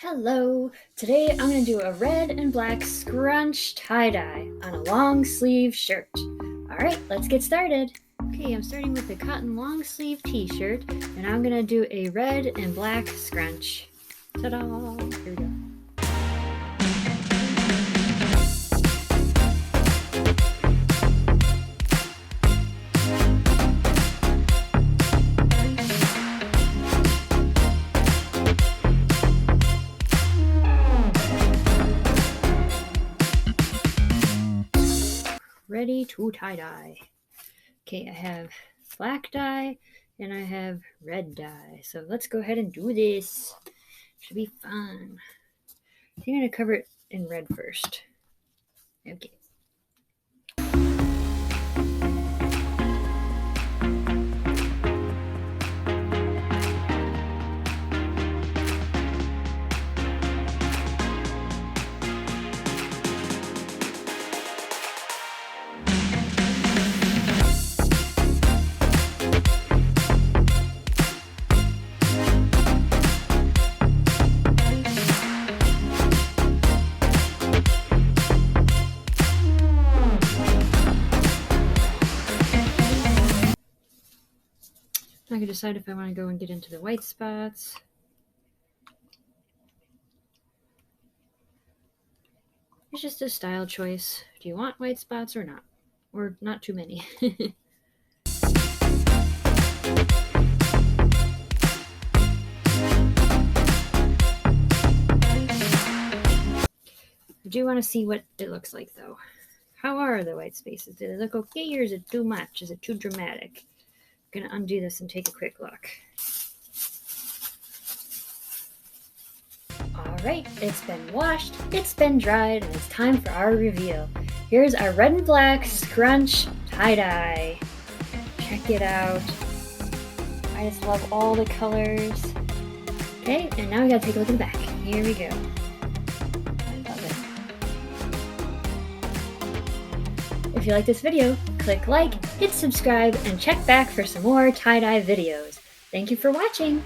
Hello! Today I'm going to do a red and black scrunch tie-dye on a long sleeve shirt. Alright, let's get started. Okay, I'm starting with the cotton long sleeve t-shirt and I'm going to do a red and black scrunch. Ta-da! Here we go. Ready to tie-dye. Okay, I have black dye and I have red dye. So let's go ahead and do this. Should be fun. I think I'm going to cover it in red first. Okay. I can decide if I want to go and get into the white spots. It's just a style choice. Do you want white spots or not? Or not too many. I do want to see what it looks like though. How are the white spaces? Do they look okay or is it too much? Is it too dramatic? I'm going to undo this and take a quick look. Alright, it's been washed, it's been dried, and it's time for our reveal. Here's our red and black scrunch tie-dye. Check it out. I just love all the colors. Okay, and now we gotta take a look at the back. Here we go. I love it. If you like this video, click like, hit subscribe, and check back for some more tie-dye videos. Thank you for watching!